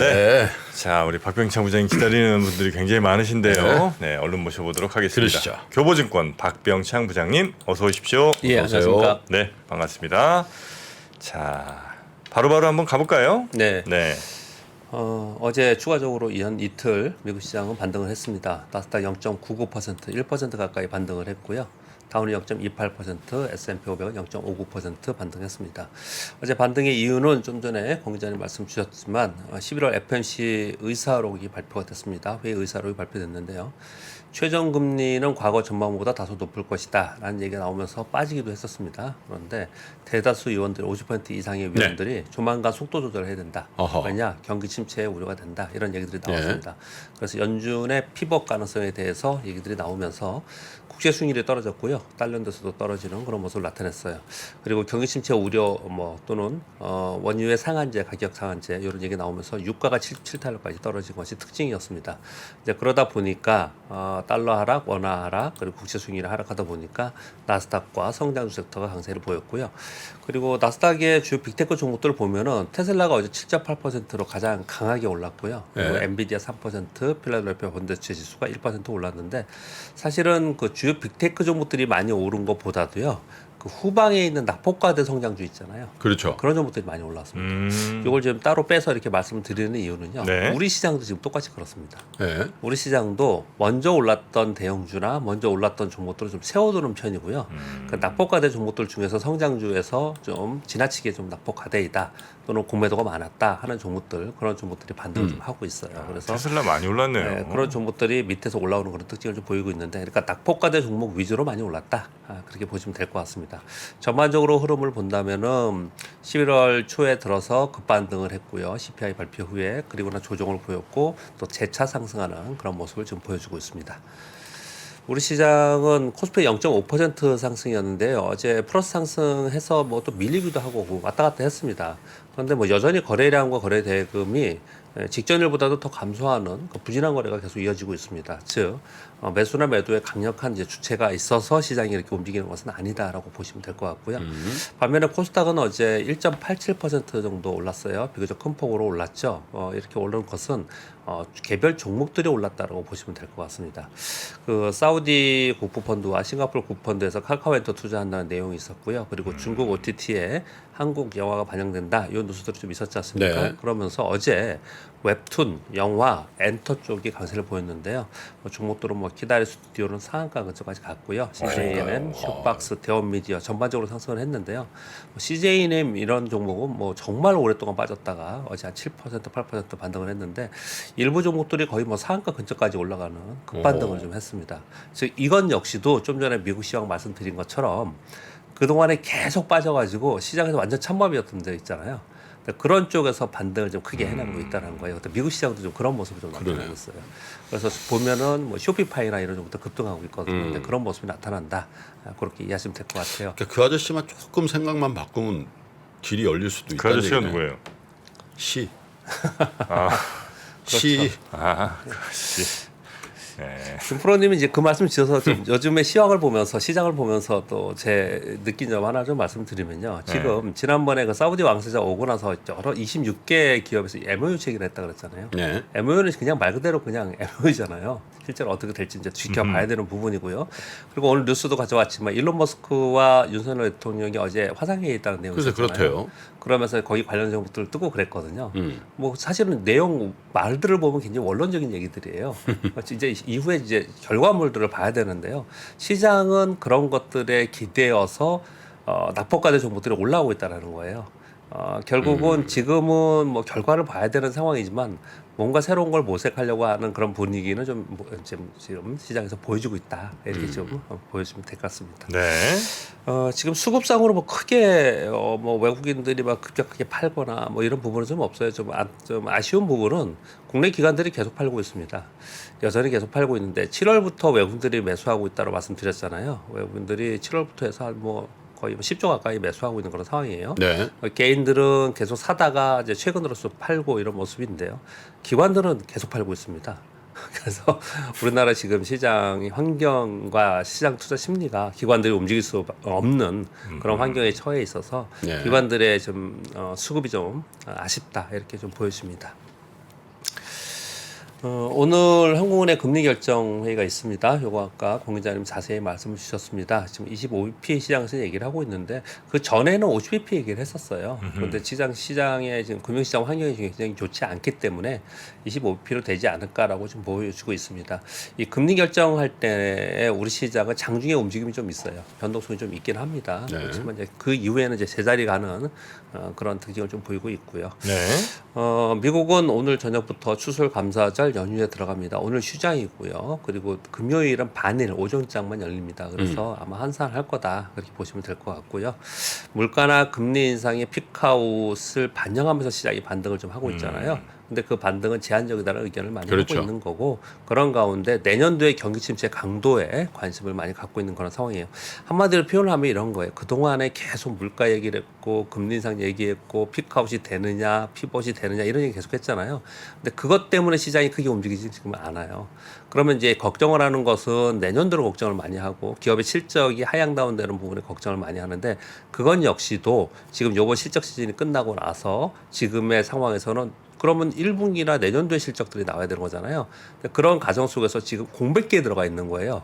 네. 자, 우리 박병창 부장님 기다리는 분들이 굉장히 많으신데요. 네, 얼른 모셔보도록 하겠습니다. 그러시죠. 교보증권 박병창 부장님 어서 오십시오. 예, 어서 오세요. 안녕하십니까. 네, 반갑습니다. 자, 바로바로 한번 가볼까요? 네. 네. 어제 추가적으로 이한 이틀 미국 시장은 반등을 했습니다. 나스닥 0.99%, 1% 가까이 반등을 했고요. 다우는 0.28%, S&P 500은 0.59% 반등했습니다. 어제 반등의 이유는 좀 전에 공 기자님 말씀 주셨지만 11월 FOMC 의사록이 발표가 됐습니다. 회의 의사록이 발표됐는데요. 최저금리는 과거 전망보다 다소 높을 것이다 라는 얘기가 나오면서 빠지기도 했었습니다. 그런데 대다수 의원들 50% 이상의 위원들이 조만간 속도 조절을 해야 된다. 어허. 왜냐? 경기 침체에 우려가 된다. 이런 얘기들이 나왔습니다. 그래서 연준의 피벗 가능성에 대해서 얘기들이 나오면서 국제 수익률이 떨어졌고요. 달러인데서도 떨어지는 그런 모습을 나타냈어요. 그리고 경기 침체 우려 또는 원유의 상한제, 가격 상한제 이런 얘기 나오면서 유가가 77달러까지 떨어진 것이 특징이었습니다. 이제 그러다 보니까 달러 하락, 원화 하락, 그리고 국제 수익률이 하락하다 보니까 나스닥과 성장주 섹터가 강세를 보였고요. 그리고 나스닥의 주요 빅테크 종목들을 보면은 테슬라가 어제 7.8%로 가장 강하게 올랐고요. 그리고 엔비디아 3%, 필라델피아 본데스 지수가 1% 올랐는데 사실은 그 주요 빅테크 종목들이 많이 오른 것보다도요. 그 후방에 있는 낙폭과대 성장주 있잖아요. 그렇죠. 그런 종목들이 많이 올랐습니다. 이걸 지금 따로 빼서 이렇게 말씀을 드리는 이유는요. 네. 우리 시장도 지금 똑같이 그렇습니다. 네. 우리 시장도 먼저 올랐던 대형주나 먼저 올랐던 종목들을 좀 세워두는 편이고요. 그 낙폭과대 종목들 중에서 성장주에서 좀 지나치게 좀 낙폭과대이다 또는 공매도가 많았다 하는 종목들 그런 종목들이 반등을 좀 하고 있어요. 그래서 테슬라 많이 올랐네요. 네, 그런 종목들이 밑에서 올라오는 그런 특징을 좀 보이고 있는데, 그러니까 낙폭과대 종목 위주로 많이 올랐다. 그렇게 보시면 될 것 같습니다. 전반적으로 흐름을 본다면은 11월 초에 들어서 급반등을 했고요. CPI 발표 후에 그리고나 조정을 보였고 또 재차 상승하는 그런 모습을 지금 보여주고 있습니다. 우리 시장은 코스피 0.5% 상승이었는데요. 어제 플러스 상승해서 뭐 또 밀리기도 하고 왔다 갔다 했습니다. 그런데 뭐 여전히 거래량과 거래 대금이 직전일보다도 더 감소하는 그 부진한 거래가 계속 이어지고 있습니다. 즉 매수나 매도에 강력한 이제 주체가 있어서 시장이 이렇게 움직이는 것은 아니다라고 보시면 될 것 같고요. 반면에 코스닥은 어제 1.87% 정도 올랐어요. 비교적 큰 폭으로 올랐죠. 이렇게 오른 것은 개별 종목들이 올랐다라고 보시면 될 것 같습니다. 그 사우디 국부펀드와 싱가포르 국부펀드에서 카카오엔터 투자한다는 내용이 있었고요. 그리고 중국 OTT에 한국 영화가 반영된다. 이런 뉴스들이 좀 있었지 않습니까? 네. 그러면서 어제 웹툰, 영화, 엔터 쪽이 강세를 보였는데요. 종목들은 뭐 키다리 스튜디오는 상한가 근처까지 갔고요. CJNM, 슈박스, 대원미디어 전반적으로 상승을 했는데요. CJNM 이런 종목은 뭐 정말 오랫동안 빠졌다가 어제 한 7%, 8% 반등을 했는데 일부 종목들이 거의 뭐 상한가 근처까지 올라가는 급반등을 좀 했습니다. 즉 이건 역시도 좀 전에 미국 시황 말씀드린 것처럼 그동안에 계속 빠져가지고 시장에서 완전 찬밥이었던 데 있잖아요. 그런 쪽에서 반등을 좀 크게 해나가고 있다는 거예요. 미국 시장도 좀 그런 모습을 좀 나타내고 있어요. 그래서 보면은 뭐 쇼피파이나 이런 종목도 급등하고 있거든요. 근데 그런 모습이 나타난다. 그렇게 이해하시면 될 것 같아요. 그러니까 그 아저씨만 조금 생각만 바꾸면 길이 열릴 수도 있다. 그 아저씨가 누구예요? 시. 아, 시. 그렇지. 네. 김프로님이 이제 그 말씀 주셔서 좀 요즘에 시황을 보면서 시장을 보면서 또 제 느낀 점 하나 좀 말씀드리면요. 지금 지난번에 그 사우디 왕세자 오고 나서 여러 26개 기업에서 MOU 체결을 했다 그랬잖아요. 네. MOU는 그냥 말 그대로 그냥 MOU잖아요. 실제로 어떻게 될지 이제 지켜봐야 되는 부분이고요. 그리고 오늘 뉴스도 가져왔지만 일론 머스크와 윤석열 대통령이 어제 화상회의에 있다는 내용이 그래서 있었잖아요. 그렇대요. 그러면서 거기 관련 정보들을 뜨고 그랬거든요. 뭐 사실은 내용 말들을 보면 굉장히 원론적인 얘기들이에요. 이제 이후에 이제 결과물들을 봐야 되는데요. 시장은 그런 것들에 기대어서 낙폭과대 종목들이 올라오고 있다는 거예요. 결국은 지금은 뭐 결과를 봐야 되는 상황이지만 뭔가 새로운 걸 모색하려고 하는 그런 분위기는 좀 지금 시장에서 보여주고 있다. 이렇게 좀 보여주면 될 것 같습니다. 네. 지금 수급상으로 뭐 크게 뭐 외국인들이 막 급격하게 팔거나 뭐 이런 부분은 좀 없어요. 좀 아쉬운 부분은 국내 기관들이 계속 팔고 있습니다. 여전히 계속 팔고 있는데 7월부터 외국인들이 매수하고 있다고 말씀드렸잖아요. 외국인들이 7월부터 해서 한 거의 10조 가까이 매수하고 있는 그런 상황이에요. 네. 개인들은 계속 사다가 이제 최근 들어서 팔고 이런 모습인데요. 기관들은 계속 팔고 있습니다. 그래서 우리나라 지금 시장 환경과 시장 투자 심리가 기관들이 움직일 수 없는 그런 환경에 처해 있어서 네. 기관들의 좀 수급이 좀 아쉽다 이렇게 좀 보여집니다. 오늘 한국은행 금리 결정 회의가 있습니다. 요거 아까 공 기자님 자세히 말씀을 주셨습니다. 지금 25bp 시장에서 얘기를 하고 있는데 그 전에는 50bp 얘기를 했었어요. 그런데 시장의 지금 금융시장 환경이 굉장히 좋지 않기 때문에 25bp로 되지 않을까라고 지금 보여주고 있습니다. 이 금리 결정할 때 우리 시장은 장중에 움직임이 좀 있어요. 변동성이 좀 있긴 합니다. 네. 그렇지만 이제 그 이후에는 이제 제자리 가는 그런 특징을 좀 보이고 있고요. 네. 미국은 오늘 저녁부터 추수감사절 연휴에 들어갑니다. 오늘 휴장이고요. 그리고 금요일은 반일 오전장만 열립니다. 그래서 아마 한산할 거다 그렇게 보시면 될 것 같고요. 물가나 금리 인상의 피크아웃을 반영하면서 시장이 반등을 좀 하고 있잖아요. 근데 그 반등은 제한적이다라는 의견을 많이 그렇죠. 하고 있는 거고 그런 가운데 내년도의 경기 침체 강도에 관심을 많이 갖고 있는 그런 상황이에요. 한마디로 표현을 하면 이런 거예요. 그동안에 계속 물가 얘기를 했고 금리 인상 얘기했고 피크아웃이 되느냐 피벗이 되느냐 이런 얘기 계속 했잖아요. 근데 그것 때문에 시장이 크게 움직이지 지금 않아요. 그러면 이제 걱정을 하는 것은 내년도로 걱정을 많이 하고 기업의 실적이 하향 다운되는 부분에 걱정을 많이 하는데 그건 역시도 지금 요번 실적 시즌이 끝나고 나서 지금의 상황에서는 그러면 1분기나 내년도의 실적들이 나와야 되는 거잖아요. 근데 그런 과정 속에서 지금 공백기에 들어가 있는 거예요.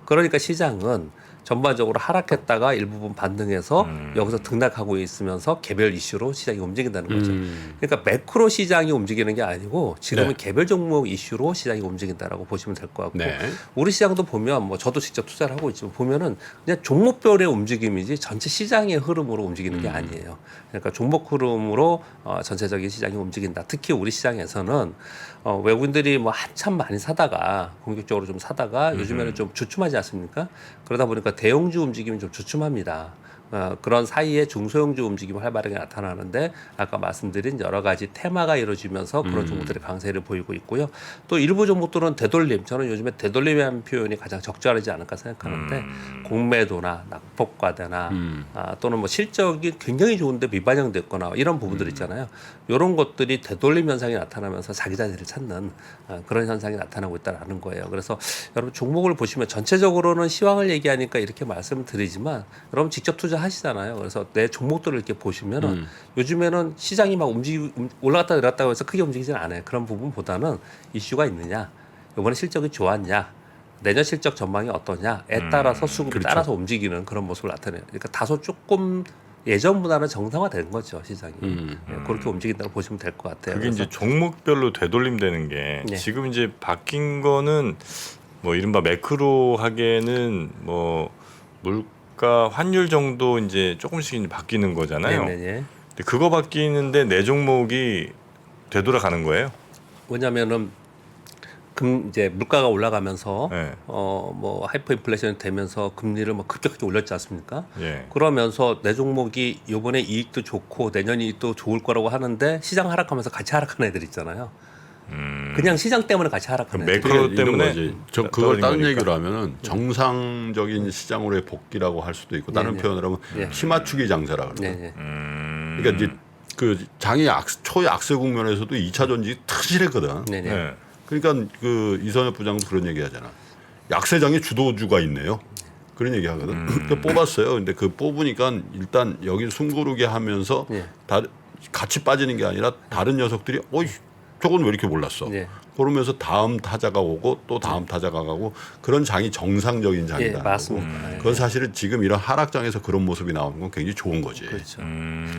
그러니까 시장은 전반적으로 하락했다가 일부분 반등해서 여기서 등락하고 있으면서 개별 이슈로 시장이 움직인다는 거죠. 그러니까 매크로 시장이 움직이는 게 아니고 지금은 네. 개별 종목 이슈로 시장이 움직인다라고 보시면 될 것 같고 네. 우리 시장도 보면 뭐 저도 직접 투자를 하고 있지만 보면은 그냥 종목별의 움직임이지 전체 시장의 흐름으로 움직이는 게 아니에요. 그러니까 종목 흐름으로 전체적인 시장이 움직인다. 특히 우리 시장에서는 외국인들이 뭐 한참 많이 사다가 공격적으로 좀 사다가 요즘에는 좀 주춤하지 않습니까? 그러다 보니까 대형주 움직임이 좀 주춤합니다. 그런 사이에 중소형주 움직임이 활발하게 나타나는데 아까 말씀드린 여러 가지 테마가 이루어지면서 그런 종목들의 강세를 보이고 있고요. 또 일부 종목들은 되돌림, 저는 요즘에 되돌림이라는 표현이 가장 적절하지 않을까 생각하는데 공매도나 낙폭과대나 또는 뭐 실적이 굉장히 좋은데 미반영됐거나 이런 부분들 있잖아요. 이런 것들이 되돌림 현상이 나타나면서 자기 자리를 찾는 그런 현상이 나타나고 있다는 거예요. 그래서 여러분 종목을 보시면 전체적으로는 시황을 얘기하니까 이렇게 말씀을 드리지만 여러분 직접 투자하시잖아요. 그래서 내 종목들을 이렇게 보시면은 요즘에는 시장이 막 올라갔다 내렸다고 해서 크게 움직이지는 않아요. 그런 부분보다는 이슈가 있느냐, 이번에 실적이 좋았냐, 내년 실적 전망이 어떠냐에 따라서 수급에 그렇죠. 따라서 움직이는 그런 모습을 나타내요. 그러니까 다소 조금 예전보다는 정상화된 거죠 시장이. 그렇게 움직인다고 보시면 될 것 같아요. 그게 이제 그래서 종목별로 되돌림되는 게 네. 지금 이제 바뀐 거는 뭐 이른바 매크로하게는 뭐 물가 환율 정도 이제 조금씩 이제 바뀌는 거잖아요. 네네네. 근데 그거 바뀌는데 내 종목이 되돌아가는 거예요. 뭐냐면은 이제 물가가 올라가면서 네. 뭐 하이퍼 인플레이션이 되면서 금리를 뭐 급격하게 올렸지 않습니까? 예. 그러면서 내 종목이 이번에 이익도 좋고 내년 이익도 좋을 거라고 하는데 시장 하락하면서 같이 하락하는 애들 있잖아요. 그냥 시장 때문에 같이 하락하는 애들. 매크로 그러니까 이런 때문에 거지. 그걸 떨어진 다른 거니까. 얘기로 하면은 정상적인 시장으로의 복귀라고 할 수도 있고 다른 네네. 표현을 하면 네. 키 맞추기 장세라 그러거든. 네네. 그러니까 이제 그 장이 초약세 국면에서도 2차 전지 특실했거든. 네네. 네. 그러니까 그 이선엽 부장도 그런 얘기 하잖아. 약세장에 주도주가 있네요. 그런 얘기 하거든. 그 뽑았어요. 근데 그 뽑으니까 일단 여기 숨고르게 하면서 네. 같이 빠지는 게 아니라 다른 녀석들이 어이 저건 왜 이렇게 몰랐어. 네. 그러면서 다음 타자가 오고 또 다음 타자가 가고 그런 장이 정상적인 장이다. 예, 맞습니다. 네. 그건 사실은 지금 이런 하락장에서 그런 모습이 나오는 건 굉장히 좋은 거지. 그렇죠.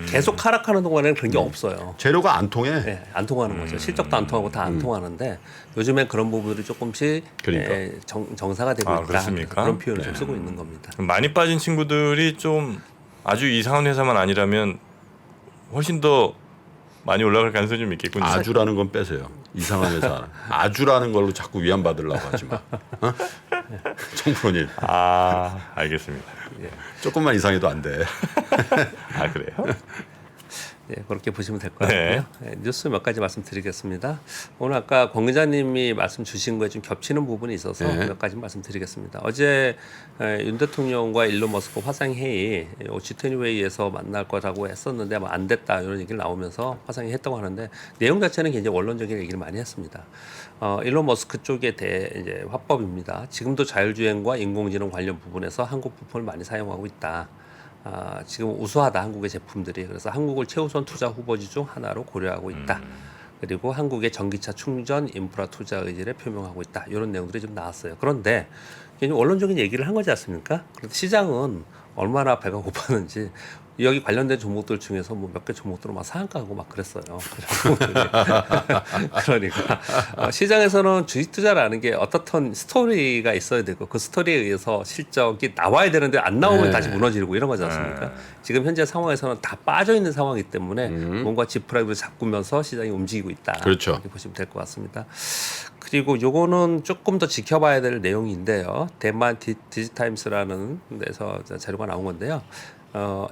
계속 하락하는 동안에는 그런 게 없어요. 재료가 안 통해. 네, 안 통하는 거죠. 실적도 안 통하고 다 안 통하는데 요즘엔 그런 부분들이 조금씩 그러니까. 정상화되고 있다. 그렇습니까? 그런 표현을 좀 쓰고 있는 겁니다. 많이 빠진 친구들이 좀 아주 이상한 회사만 아니라면 훨씬 더 많이 올라갈 가능성이 좀 있겠군요. 아주라는 건 빼세요. 이상한 회사. 아주라는 걸로 자꾸 위안받으려고 하지 마. 어? 청프로님. 알겠습니다. 조금만 이상해도 안 돼. 아 그래요? 네, 그렇게 보시면 될 것 같고요. 네, 뉴스 몇 가지 말씀드리겠습니다. 오늘 아까 권 기자님이 말씀 주신 거에 좀 겹치는 부분이 있어서 네. 몇 가지 말씀드리겠습니다. 어제 윤 대통령과 일론 머스크 화상회의 G20 회의에서 만날 거라고 했었는데 아마 안 됐다 이런 얘기를 나오면서 화상회의 했다고 하는데 내용 자체는 굉장히 원론적인 얘기를 많이 했습니다. 일론 머스크 쪽에 대해 이제 화법입니다. 지금도 자율주행과 인공지능 관련 부분에서 한국 부품을 많이 사용하고 있다. 지금 우수하다 한국의 제품들이. 그래서 한국을 최우선 투자 후보지 중 하나로 고려하고 있다. 그리고 한국의 전기차 충전 인프라 투자 의지를 표명하고 있다. 이런 내용들이 좀 나왔어요. 그런데 굉장히 원론적인 얘기를 한 거지 않습니까? 그런데 시장은 얼마나 배가 고팠는지 여기 관련된 종목들 중에서 뭐 몇 개 종목들은 막 상한가고 막 그랬어요. 그러니까 시장에서는 주식 투자라는 게 어떻든 스토리가 있어야 되고 그 스토리에 의해서 실적이 나와야 되는데 안 나오면 네. 다시 무너지고 이런 거지 않습니까? 지금 현재 상황에서는 다 빠져 있는 상황이기 때문에 뭔가 지푸라기를 잡으면서 시장이 움직이고 있다. 그렇죠. 이렇게 보시면 될 것 같습니다. 그리고 요거는 조금 더 지켜봐야 될 내용인데요. 대만 디지타임스라는 데서 자료가 나온 건데요.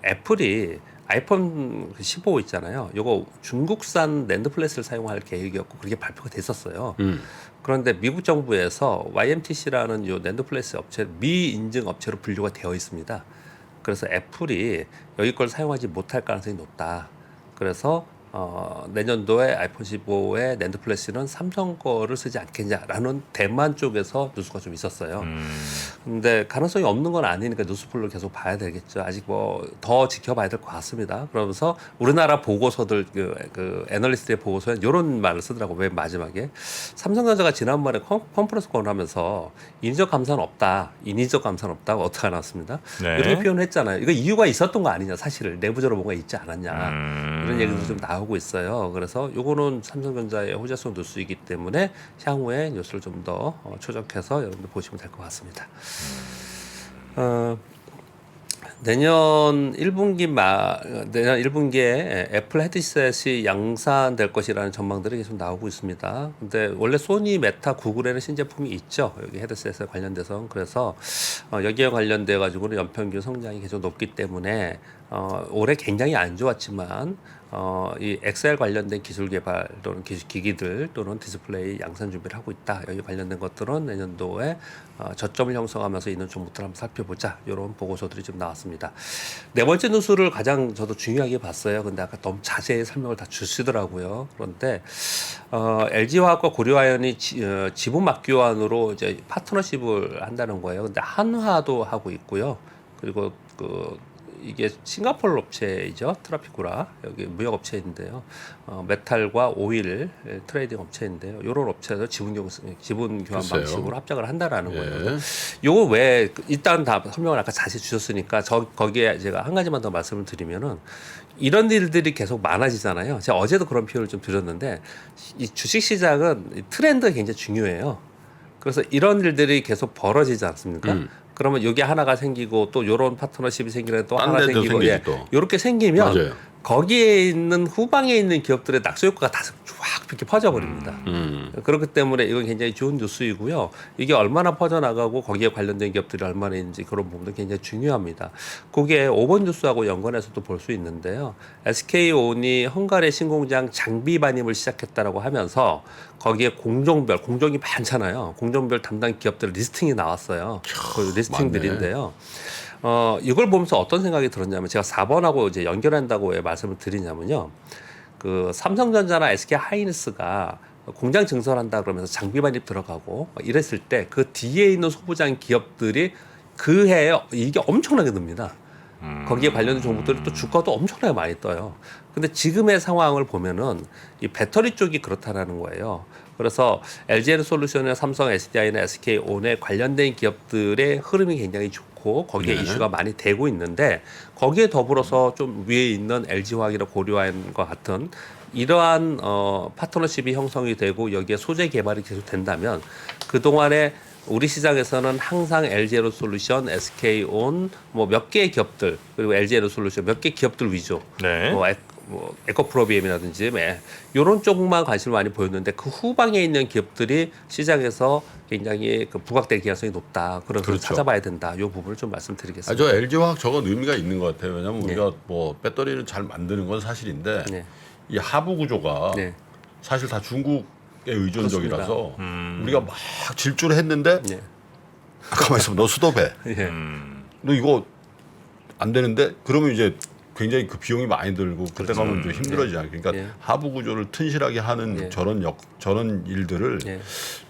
애플이 아이폰 15 있잖아요. 요거 중국산 낸드 플래시를 사용할 계획이었고 그렇게 발표가 됐었어요. 그런데 미국 정부에서 YMTC라는 요 낸드 플래시 업체 미인증 업체로 분류가 되어 있습니다. 그래서 애플이 여기 걸 사용하지 못할 가능성이 높다. 그래서 내년도에 아이폰 15의 낸드 플래시는 삼성 거를 쓰지 않겠냐라는 대만 쪽에서 뉴스가 좀 있었어요. 근데 가능성이 없는 건 아니니까 뉴스풀로 계속 봐야 되겠죠. 아직 뭐 더 지켜봐야 될 것 같습니다. 그러면서 우리나라 보고서들 그 애널리스트의 보고서에 이런 말을 쓰더라고. 맨 마지막에 삼성전자가 지난번에 컨퍼런스 콜을 하면서 인적 감사는 없다, 인위적 감사는 없다고 어떻게 나왔습니다. 네. 이렇게 표현했잖아요. 이거 이유가 있었던 거 아니냐, 사실을 내부적으로 뭔가 있지 않았냐 이런 얘기도 좀 나오고 있어요. 그래서 요거는 삼성전자의 호재성 뉴스이기 때문에 향후에 뉴스를 좀 더 초적해서 여러분들 보시면 될 것 같습니다. 내년 1분기에 애플 헤드셋이 양산될 것이라는 전망들이 계속 나오고 있습니다. 근데 원래 소니, 메타, 구글에는 신제품이 있죠. 여기 헤드셋에 관련돼서. 그래서 여기에 관련돼 가지고는 연평균 성장이 계속 높기 때문에 올해 굉장히 안 좋았지만 이 XR 관련된 기술 개발 또는 기기들 또는 디스플레이 양산 준비를 하고 있다. 여기 관련된 것들은 내년도에 저점을 형성하면서 있는 종목들 한번 살펴보자. 이런 보고서들이 좀 나왔습니다. 네 번째 뉴스를 가장 저도 중요하게 봤어요. 근데 아까 너무 자세히 설명을 다 주시더라고요. 그런데 LG화학과 고려아연이 지분 맞교환으로 이제 파트너십을 한다는 거예요. 근데 한화도 하고 있고요. 그리고 이게 싱가포르 업체이죠. 트라피구라 여기 무역 업체인데요. 메탈과 오일 트레이딩 업체인데요. 이런 업체에서 지분 교환 글쎄요. 방식으로 합작을 한다라는 예. 거예요. 요거 왜 일단 다 설명을 아까 자세히 주셨으니까 거기에 제가 한 가지만 더 말씀을 드리면은 이런 일들이 계속 많아지잖아요. 제가 어제도 그런 표현을 좀 드렸는데 이 주식 시장은 트렌드가 굉장히 중요해요. 그래서 이런 일들이 계속 벌어지지 않습니까? 그러면 여기 하나가 생기고 또 요런 파트너십이 생기는 또 딴 하나 데도 생기고 생기지 또. 요렇게 생기면 맞아요. 거기에 있는 후방에 있는 기업들의 낙수 효과가 다 쫙 이렇게 퍼져버립니다. 그렇기 때문에 이건 굉장히 좋은 뉴스이고요. 이게 얼마나 퍼져나가고 거기에 관련된 기업들이 얼마나 있는지 그런 부분도 굉장히 중요합니다. 그게 5번 뉴스하고 연관해서도 볼 수 있는데요. SK온이 헝가리 신공장 장비 반입을 시작했다라고 하면서 거기에 공종이 많잖아요. 공종별 담당 기업들 리스팅이 나왔어요. 그 리스팅들인데요. 이걸 보면서 어떤 생각이 들었냐면 제가 4번하고 이제 연결한다고 왜 말씀을 드리냐면요. 그 삼성전자나 SK 하이닉스가 공장 증설한다 그러면서 장비 반입 들어가고 이랬을 때 그 뒤에 있는 소부장 기업들이 그 해에 이게 엄청나게 듭니다. 거기에 관련된 종목들이 또 주가도 엄청나게 많이 떠요. 근데 지금의 상황을 보면은 이 배터리 쪽이 그렇다라는 거예요. 그래서 LG에너솔루션이나 삼성, SDI나 SK온에 관련된 기업들의 흐름이 굉장히 좋고 거기에 이슈가 많이 되고 있는데 거기에 더불어서 좀 위에 있는 LG화학이나 고려아연과 같은 이러한 파트너십이 형성이 되고 여기에 소재 개발이 계속 된다면 그동안에 우리 시장에서는 항상 LG에너솔루션, SK온 뭐 몇 개의 기업들 그리고 LG에너솔루션 몇 개 기업들 위주 네. 뭐 에코프로비엠이라든지 이런 쪽만 관심을 많이 보였는데 그 후방에 있는 기업들이 시장에서 굉장히 그 부각될 가능성이 높다. 그래서 그렇죠. 찾아봐야 된다. 이 부분을 좀 말씀드리겠습니다. 저 LG화학 저건 의미가 있는 것 같아요. 왜냐하면 우리가 뭐 배터리를 잘 만드는 건 사실인데 네. 이 하부 구조가 네. 사실 다 중국에 의존적이라서 그렇습니다. 우리가 막 질주를 했는데 네. 가만 있으면 너 수도배, 예. 너 이거 안 되는데 그러면 이제 굉장히 그 비용이 많이 들고 그때 가면 좀 힘들어지지 않아요. 그러니까 예. 하부 구조를 튼실하게 하는 예. 저런 일들을 예.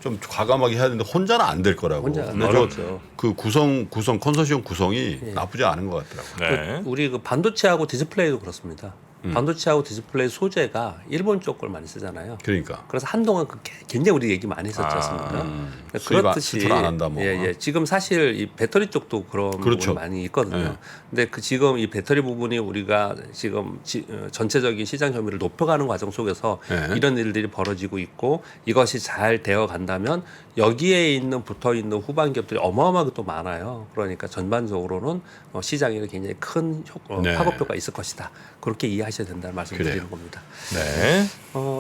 좀 과감하게 해야 되는데 혼자는 안 될 거라고. 혼자 근데 어렵죠. 그 구성 컨소시엄 구성이 나쁘지 않은 것 같더라고요. 네. 우리 그 반도체하고 디스플레이도 그렇습니다. 반도체하고 디스플레이 소재가 일본 쪽 걸 많이 쓰잖아요. 그러니까 그래서 한동안 굉장히 우리 얘기 많이 했었지 않습니까? 그렇듯이 수출 안 한다 뭐. 예. 지금 사실 이 배터리 쪽도 그런 그렇죠. 부분이 많이 있거든요. 예. 근데 지금 이 배터리 부분이 우리가 지금 전체적인 시장 점유율을 높여가는 과정 속에서 예. 이런 일들이 벌어지고 있고 이것이 잘 되어 간다면 여기에 있는 붙어 있는 후반 기업들이 어마어마하게 또 많아요. 그러니까 전반적으로는 시장에는 굉장히 큰 네. 파급효과가 있을 것이다. 그렇게 이해하셔야 된다는 말씀을 그래요. 드리는 겁니다. 네.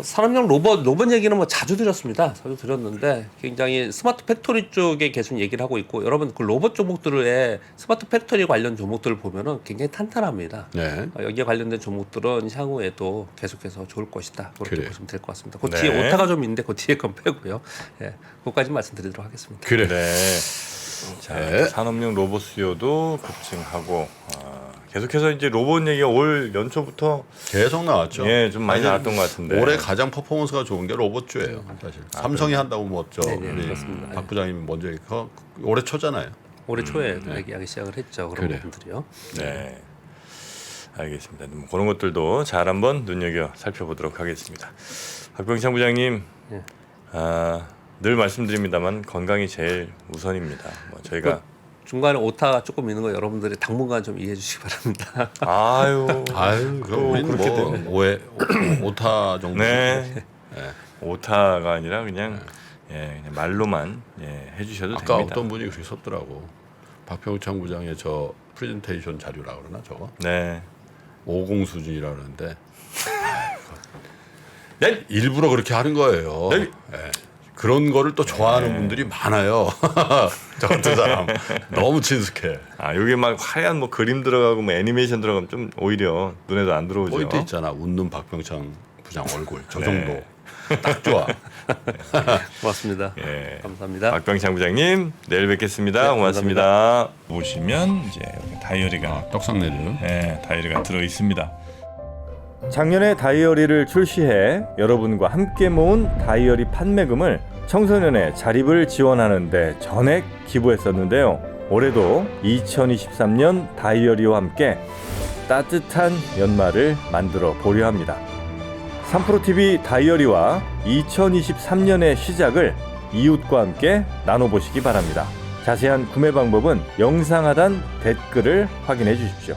산업용 로봇 얘기는 뭐 자주 드렸습니다. 자주 드렸는데 굉장히 스마트 팩토리 쪽에 계속 얘기를 하고 있고 여러분 그 로봇 종목들의 스마트 팩토리 관련 종목들을 보면은 굉장히 탄탄합니다. 네. 여기에 관련된 종목들은 향후에도 계속해서 좋을 것이다. 그렇게 그래요. 보시면 될 것 같습니다. 그 네. 뒤에 오타가 좀 있는데 그 뒤에 건 빼고요. 예, 그것까지 말씀드리도록 하겠습니다. 그래. 네. 자, 네. 산업용 로봇 수요도 급증하고 계속해서 이제 로봇 얘기가 올 연초부터 계속 나왔죠. 예, 좀 많이 아니, 나왔던 것 같은데. 올해 가장 퍼포먼스가 좋은 게 로봇주예요. 사실 삼성이 한다고 뭐죠. 네네, 우리 그렇습니다. 박 부장님이 먼저 얘기한 올해 초잖아요. 올해 초에 얘기하기 시작을 했죠. 그런 그래요. 부분들이요. 네. 알겠습니다. 뭐 그런 것들도 잘 한번 눈여겨 살펴보도록 하겠습니다. 박병창 부장님, 예. 늘 말씀드립니다만 건강이 제일 우선입니다. 뭐 저희가 중간에 오타가 조금 있는 거 여러분들이 당분간 좀 이해해 주시기 바랍니다. 아유, 아유, 그럼 우리는 그렇게 뭐 오타 정도. 네, 오타가 아니라 그냥 그냥 말로만 해주셔도 아까 됩니다. 어떤 분이 그렇게 썼더라고. 박병창 부장의 저 프레젠테이션 자료라 그러나 저거 네. 50 수준이라 그러는데 네. 일부러 그렇게 하는 거예요. 네. 예. 그런 거를 또 좋아하는 분들이 많아요. 저 같은 사람 너무 친숙해. 여기 막 하얀 뭐 그림 들어가고 뭐 애니메이션 들어가면 좀 오히려 눈에도 안 들어오죠. 포인트 있잖아. 웃는 박병창 부장 얼굴 저 네. 정도 딱 좋아. 고맙습니다. 예. 감사합니다. 박병창 부장님 내일 뵙겠습니다. 네, 고맙습니다. 보시면 이제 여기 다이어리가 떡상내리는. 다이어리가 들어 있습니다. 작년에 다이어리를 출시해 여러분과 함께 모은 다이어리 판매금을 청소년의 자립을 지원하는 데 전액 기부했었는데요. 올해도 2023년 다이어리와 함께 따뜻한 연말을 만들어 보려 합니다. 3프로TV 다이어리와 2023년의 시작을 이웃과 함께 나눠보시기 바랍니다. 자세한 구매 방법은 영상 하단 댓글을 확인해 주십시오.